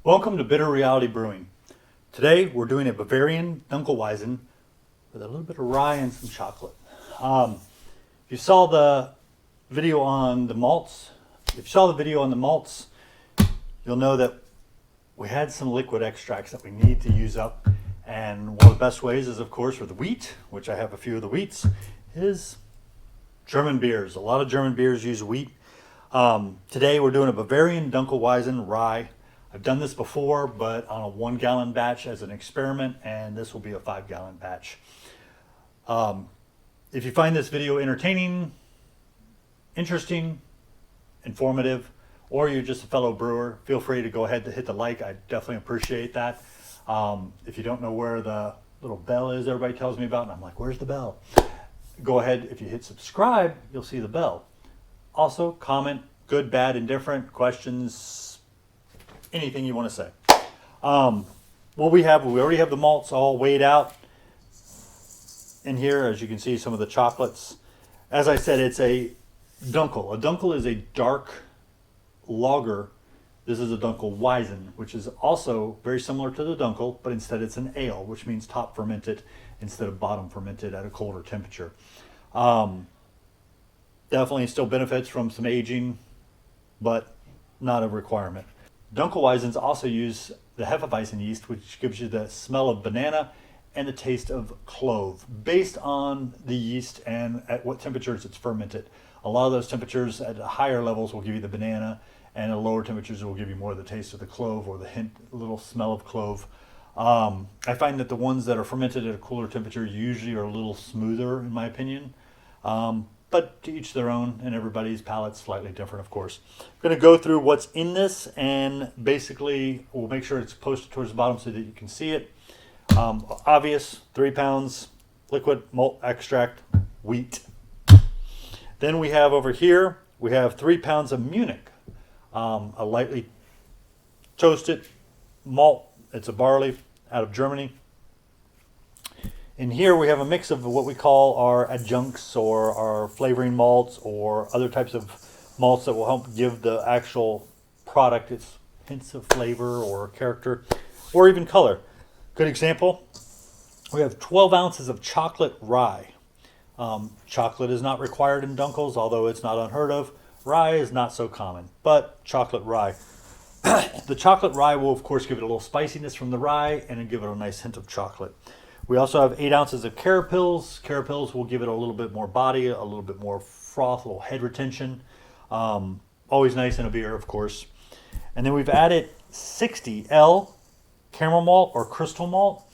Welcome to Bitter Reality Brewing. Today we're doing a Bavarian Dunkelweizen with a little bit of rye and some chocolate. If you saw the video on the malts, you'll know that we had some liquid extracts that we need to use up. And one of the best ways is, of course, with the wheat, which I have a few of the wheats, is German beers. A lot of German beers use wheat. Today we're doing a Bavarian Dunkelweizen Rye. I've done this before, but on a 1 gallon batch as an experiment, and this will be a 5 gallon batch. If you find this video entertaining, interesting, informative, or you're just a fellow brewer, feel free to go ahead to hit the like. I definitely appreciate that. If you don't know where the little bell is everybody tells me about, and I'm like, where's the bell? Go ahead, if you hit subscribe, you'll see the bell. Also, comment, good, bad, indifferent, questions, anything you want to say. We already have the malts all weighed out in here. As you can see, some of the chocolates. As I said, it's a Dunkel. A Dunkel is a dark lager. This is a Dunkelweizen, which is also very similar to the Dunkel, but instead it's an ale, which means top fermented instead of bottom fermented at a colder temperature. Definitely still benefits from some aging, but not a requirement. Dunkelweizens also use the Hefeweizen yeast, which gives you the smell of banana and the taste of clove, based on the yeast and at what temperatures it's fermented. A lot of those temperatures at higher levels will give you the banana, and at lower temperatures will give you more of the taste of the clove or the little smell of clove. I find that the ones that are fermented at a cooler temperature usually are a little smoother, in my opinion. But to each their own, and everybody's palate's slightly different, of course. I'm going to go through what's in this, and basically we'll make sure it's posted towards the bottom so that you can see it. Obvious, 3 pounds liquid malt extract, wheat. Then we have over here, we have 3 pounds of Munich, a lightly toasted malt. It's a barley out of Germany. In here we have a mix of what we call our adjuncts or our flavoring malts or other types of malts that will help give the actual product its hints of flavor or character or even color. Good example, we have 12 ounces of chocolate rye. Chocolate is not required in Dunkels, although it's not unheard of. Rye is not so common, but chocolate rye. The chocolate rye will, of course, give it a little spiciness from the rye and give it a nice hint of chocolate. We also have 8 ounces of Cara-Pils. Cara-Pils will give it a little bit more body, a little bit more froth, a little head retention. Always nice in a beer, of course. And then we've added 60 L caramel malt or crystal malt.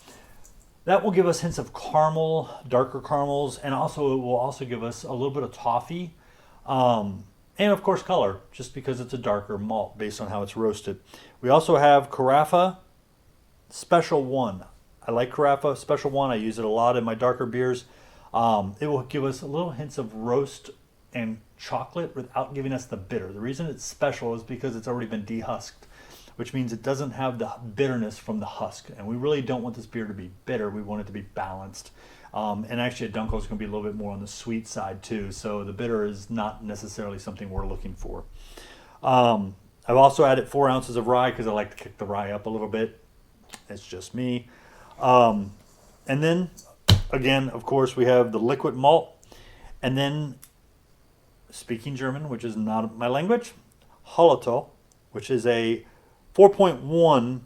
That will give us hints of caramel, darker caramels, and also it will also give us a little bit of toffee. And of course color, just because it's a darker malt based on how it's roasted. We also have Carafa Special I. I like Carafa Special I. I use it a lot in my darker beers. It will give us a little hints of roast and chocolate without giving us the bitter. The reason it's special is because it's already been dehusked, which means it doesn't have the bitterness from the husk. And we really don't want this beer to be bitter. We want it to be balanced. And actually, a Dunkel is going to be a little bit more on the sweet side too. So the bitter is not necessarily something we're looking for. I've also added 4 ounces of rye because I like to kick the rye up a little bit. It's just me. And then, again, of course, we have the liquid malt. And then, speaking German, which is not my language, Halletau, which is a 4.1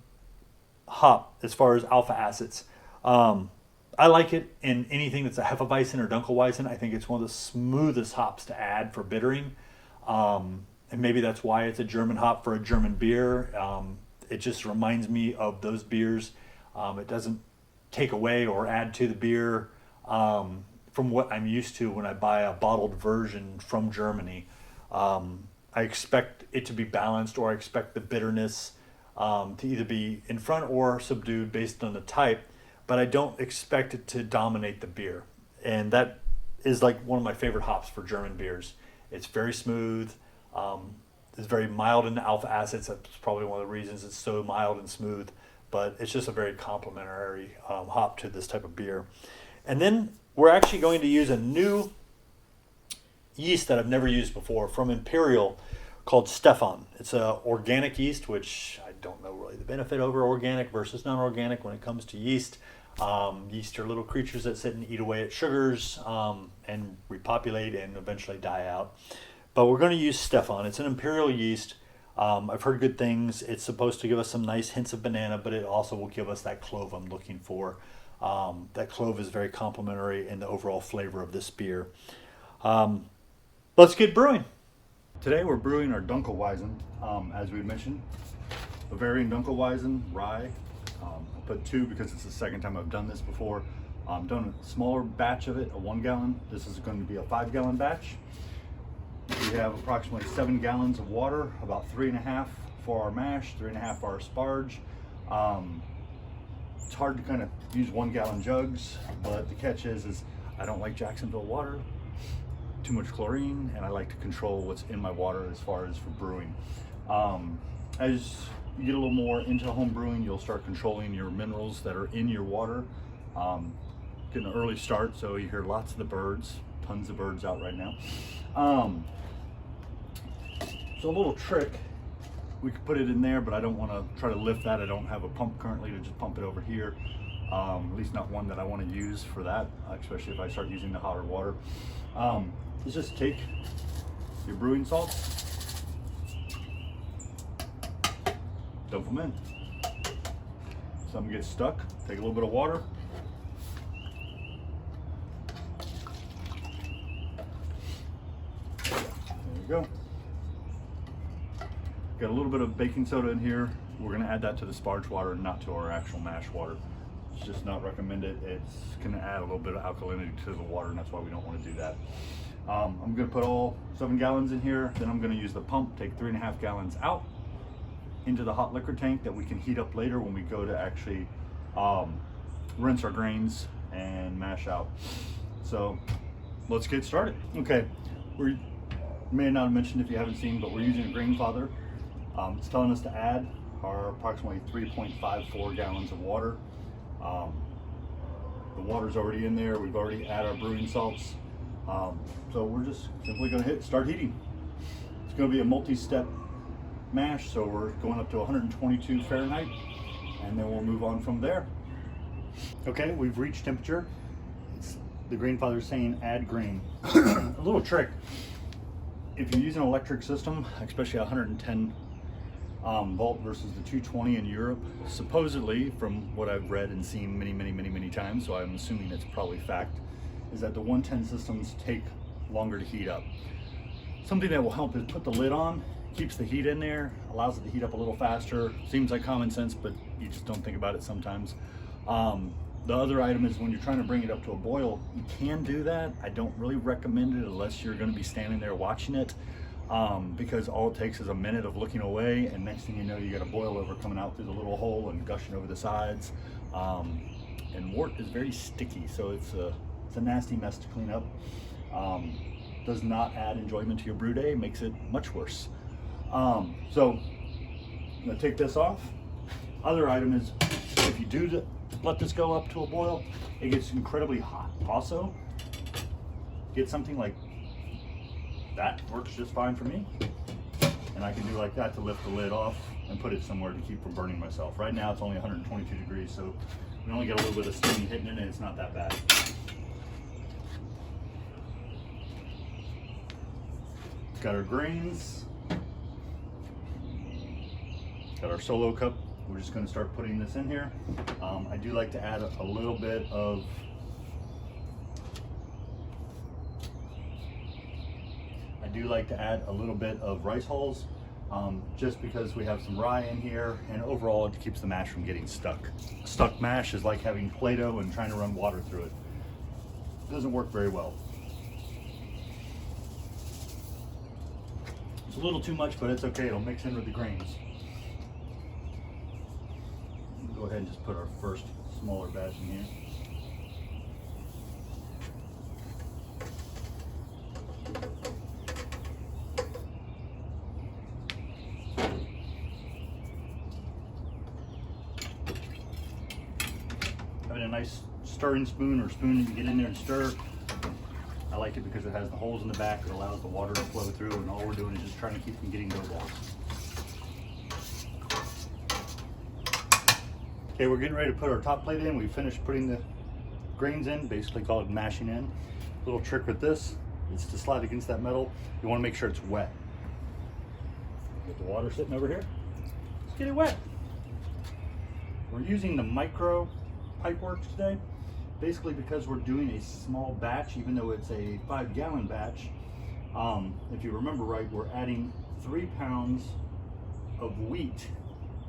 hop as far as alpha acids. I like it in anything that's a Hefeweizen or Dunkelweizen. I think it's one of the smoothest hops to add for bittering. And maybe that's why it's a German hop for a German beer. It just reminds me of those beers. It doesn't take away or add to the beer from what I'm used to when I buy a bottled version from Germany. I expect it to be balanced, or I expect the bitterness to either be in front or subdued based on the type, but I don't expect it to dominate the beer. And that is like one of my favorite hops for German beers. It's very smooth. It's very mild in the alpha acids. That's probably one of the reasons it's so mild and smooth. But it's just a very complementary hop to this type of beer. And then we're actually going to use a new yeast that I've never used before from Imperial called Stefon. It's an organic yeast, which I don't know really the benefit over organic versus non-organic when it comes to yeast. Yeast are little creatures that sit and eat away at sugars and repopulate and eventually die out. But we're going to use Stefon. It's an Imperial yeast. I've heard good things. It's supposed to give us some nice hints of banana, but it also will give us that clove I'm looking for. That clove is very complementary in the overall flavor of this beer. Let's get brewing. Today we're brewing our Dunkelweizen, as we mentioned, Bavarian Dunkelweizen Rye. I put 2 because it's the second time I've done this before. I've done a smaller batch of it, a 1 gallon. This is going to be a 5 gallon batch. We have approximately 7 gallons of water, about 3.5 for our mash, 3.5 for our sparge. It's hard to kind of use 1 gallon jugs, but the catch is I don't like Jacksonville water, too much chlorine, and I like to control what's in my water as far as for brewing. As you get a little more into home brewing, you'll start controlling your minerals that are in your water. Getting an early start, so you hear lots of the birds, tons of birds out right now. So a little trick, we could put it in there, but I don't want to try to lift that. I don't have a pump currently to just pump it over here. At least not one that I want to use for that, especially if I start using the hotter water. Let's just take your brewing salts, dump them in. Some get stuck, take a little bit of water. There you go. Got a little bit of baking soda in here. We're going to add that to the sparge water, not to our actual mash water. It's just not recommended. It's going to add a little bit of alkalinity to the water, and that's why we don't want to do that. I'm going to put all 7 gallons in here. Then I'm going to use the pump, take 3.5 gallons out into the hot liquor tank that we can heat up later when we go to actually rinse our grains and mash out. So let's get started. Okay, we may not have mentioned if you haven't seen, but we're using a Grainfather. It's telling us to add our approximately 3.54 gallons of water. The water's already in there. We've already added our brewing salts. So we're just simply going to start heating. It's going to be a multi-step mash, so we're going up to 122 Fahrenheit, and then we'll move on from there. Okay, we've reached temperature. The Grainfather is saying add grain. A little trick. If you use an electric system, especially 110 volt versus the 220 in Europe, supposedly, from what I've read and seen many times, so I'm assuming it's probably fact, is that the 110 systems take longer to heat up. Something that will help is put the lid on, keeps the heat in there, allows it to heat up a little faster. Seems like common sense, but you just don't think about it sometimes. The other item is when you're trying to bring it up to a boil, you can do that. I don't really recommend it unless you're going to be standing there watching it, because all it takes is a minute of looking away, and next thing you know, you got a boil over coming out through the little hole and gushing over the sides. And wort is very sticky, so it's a nasty mess to clean up. Does not add enjoyment to your brew day, makes it much worse. So I'm going to take this off. Other item is, if you do let this go up to a boil, it gets incredibly hot. Also, get something like that, works just fine for me. And I can do like that to lift the lid off and put it somewhere to keep from burning myself. Right now it's only 122 degrees, so we only get a little bit of steam hitting it, and it's not that bad. Got our grains. Got our solo cup. We're just going to start putting this in here. I do like to add a little bit of rice hulls, just because we have some rye in here, and overall it keeps the mash from getting stuck. Stuck mash is like having Play-Doh and trying to run water through it. It doesn't work very well. It's a little too much, but it's okay. It'll mix in with the grains. Go ahead and just put our first smaller batch in here. Having a nice stirring spoon or spoon you can get in there and stir. I like it because it has the holes in the back. It allows the water to flow through, and all we're doing is just trying to keep from getting dough balls. Okay, we're getting ready to put our top plate in. We finished putting the grains in, basically called mashing in. Little trick with this is to slide against that metal. You want to make sure it's wet. Get the water sitting over here. Let's get it wet. We're using the micro pipework today, basically because we're doing a small batch, even though it's a 5-gallon batch. If you remember right, we're adding 3 pounds of wheat.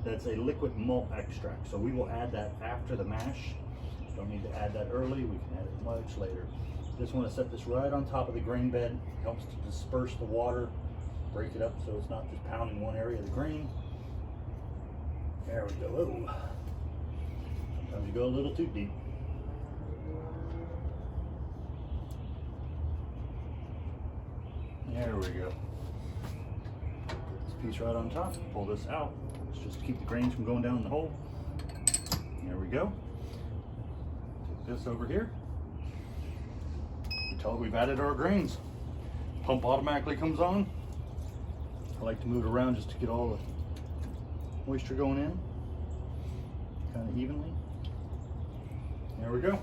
That's a liquid malt extract. So we will add that after the mash. Don't need to add that early. We can add it much later. Just want to set this right on top of the grain bed. Helps to disperse the water, break it up so it's not just pounding one area of the grain. There we go. Whoa. Sometimes you go a little too deep. There we go. Put this piece right on top. Pull this out. It's just to keep the grains from going down in the hole. There we go. Take this over here. Until we've added our grains. Pump automatically comes on. I like to move it around just to get all the moisture going in, kind of evenly. There we go.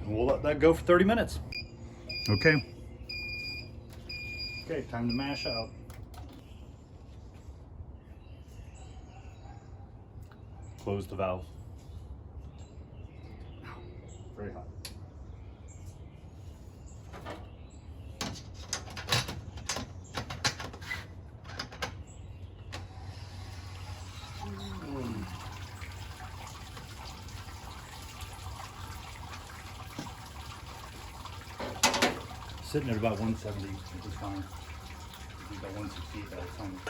And we'll let that go for 30 minutes. Okay. Okay, time to mash out. Close the valve. Very hot. Sitting at about 170, which is fine. About 168 by the time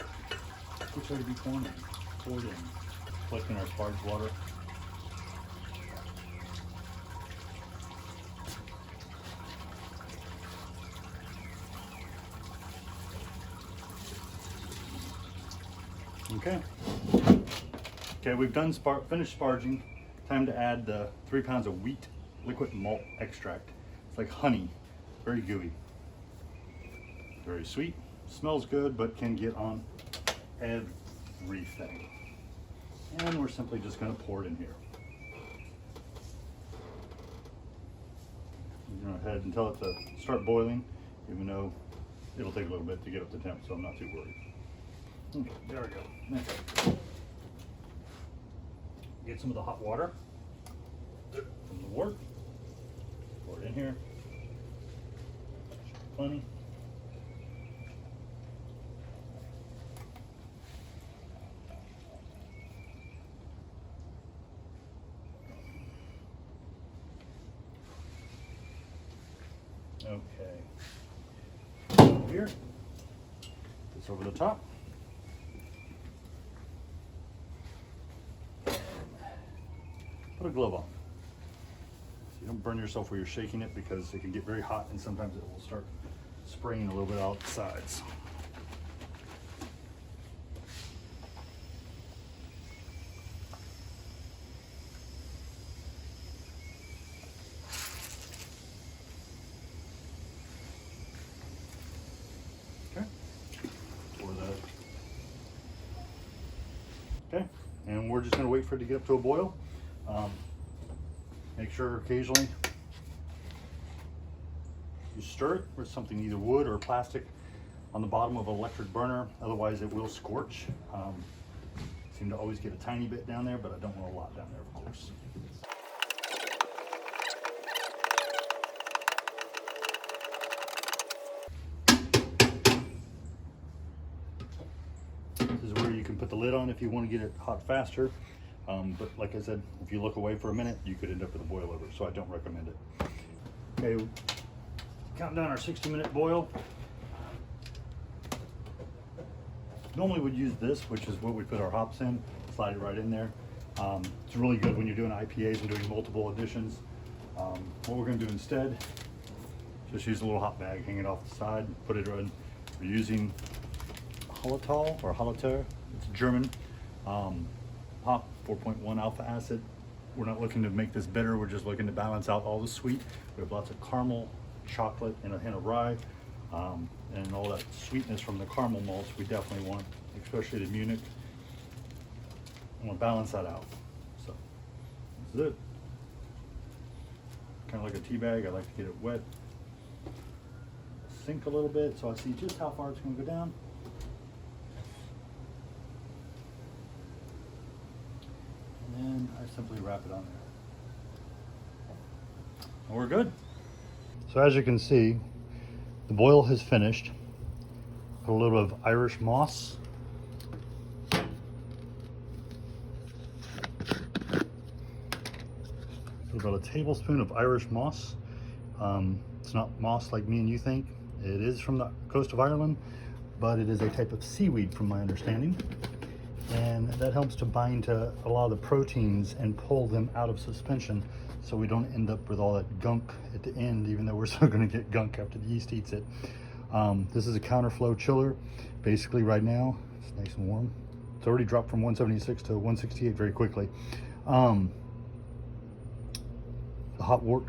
it's ready to be poured in. Collecting our sparge water. Okay. Okay, we've done finished sparging. Time to add the 3 pounds of wheat liquid malt extract. It's like honey, very gooey, very sweet. Smells good, but can get on everything. And we're simply just going to pour it in here. We're going to head and tell it to start boiling, even though it'll take a little bit to get up to temp, so I'm not too worried. Okay, there we go. Next. Get some of the hot water from the wort. Pour it in here. Plenty. Okay. Over here. This over the top. Put a glove on. So you don't burn yourself where you're shaking it, because it can get very hot and sometimes it will start spraying a little bit out the sides. Okay. Pour that. Okay. And we're just going to wait for it to get up to a boil. Make sure occasionally you stir it with something, either wood or plastic, on the bottom of an electric burner. Otherwise it will scorch. Seem to always get a tiny bit down there, but I don't want a lot down there, of course. This is where you can put the lid on if you want to get it hot faster. But like I said, if you look away for a minute, you could end up with a boil over, so I don't recommend it. Okay, counting down our 60-minute boil. Normally we'd use this, which is what we put our hops in, slide it right in there. It's really good when you're doing IPAs and doing multiple additions. What we're going to do instead, just use a little hot bag, hang it off the side, put it in. We're using Halletau or Halletau, it's German. Hop, 4.1 alpha acid. We're not looking to make this bitter, we're just looking to balance out all the sweet. We have lots of caramel, chocolate, and a hint of rye, and all that sweetness from the caramel malts we definitely want, especially the Munich. I'm gonna balance that out. So this is it. Kind of like a tea bag. I like to get it wet. Sink a little bit so I see just how far it's gonna go down. And then I simply wrap it on there. And we're good. So as you can see, the boil has finished. Put a little of Irish moss. About a tablespoon of Irish moss. It's not moss like me and you think. It is from the coast of Ireland, but it is a type of seaweed from my understanding. And that helps to bind to a lot of the proteins and pull them out of suspension so we don't end up with all that gunk at the end, even though we're still gonna get gunk after the yeast eats it. This is a Counterflow Chiller. Basically right now, it's nice and warm. It's already dropped from 176 to 168 very quickly. The hot wort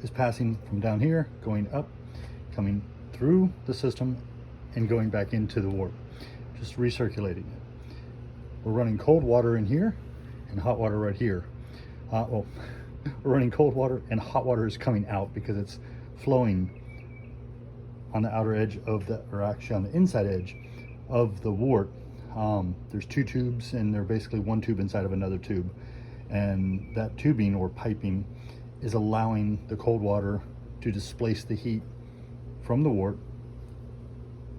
is passing from down here, going up, coming through the system, and going back into the wort, just recirculating it. We're running cold water in here and hot water right here. Well, we're running cold water and hot water is coming out because it's flowing on the outer edge of the, or actually on the inside edge of the wort. There's two tubes and they're basically one tube inside of another tube. And that tubing or piping is allowing the cold water to displace the heat from the wort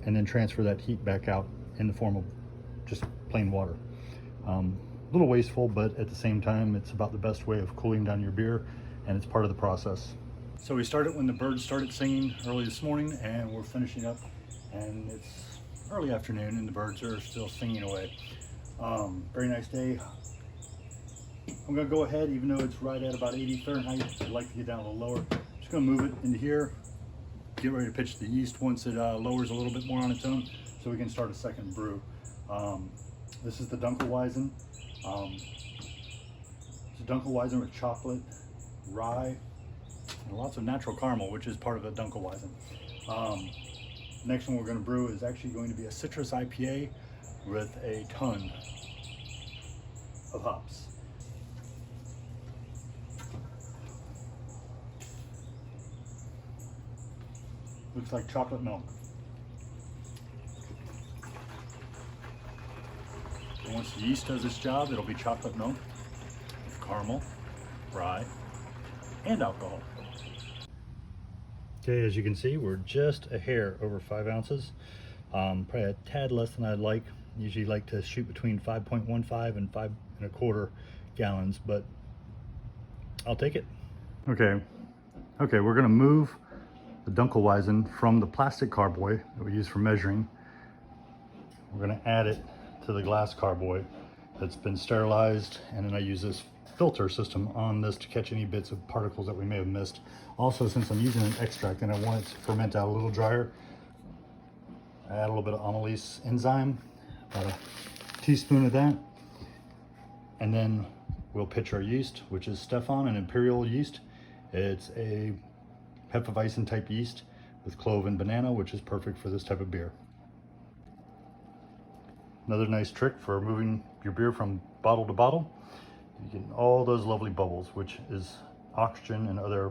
and then transfer that heat back out in the form of just plain water. A little wasteful, but at the same time, it's about the best way of cooling down your beer, and it's part of the process. So we started when the birds started singing early this morning, and we're finishing up, and it's early afternoon, and the birds are still singing away. Very nice day. I'm gonna go ahead, even though it's right at about 80 Fahrenheit, I'd like to get down a little lower. Just gonna move it into here, get ready to pitch the yeast once it lowers a little bit more on its own, so we can start a second brew. This is the Dunkelweizen. It's a Dunkelweizen with chocolate, rye, and lots of natural caramel, which is part of the Dunkelweizen. Next one we're gonna brew is actually going to be a citrus IPA with a ton of hops. Looks like chocolate milk. And once the yeast does its job, it'll be chocolate milk with caramel, rye, and alcohol. Okay, as you can see, we're just a hair over 5 ounces. Probably a tad less than I'd like. Usually like to shoot between 5.15 and 5 1/4 gallons, but I'll take it. Okay, we're gonna move the Dunkelweizen from the plastic carboy that we use for measuring. We're gonna add it to the glass carboy that's been sterilized, and then I use this filter system on this to catch any bits of particles that we may have missed. Also, since I'm using an extract and I want it to ferment out a little drier, I add a little bit of Amylase Enzyme, about a teaspoon of that, and then we'll pitch our yeast, which is Stefon, an Imperial yeast. It's a Hefeweizen type yeast with clove and banana, which is perfect for this type of beer. Another nice trick for moving your beer from bottle to bottle, you get all those lovely bubbles, which is oxygen and other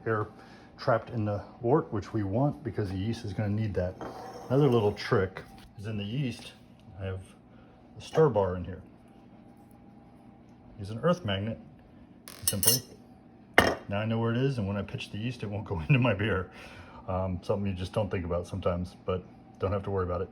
air trapped in the wort, which we want because the yeast is going to need that. Another little trick is in the yeast, I have a stir bar in here. Use an earth magnet, simply. Now I know where it is, and when I pitch the yeast, it won't go into my beer. Something you just don't think about sometimes, but don't have to worry about it.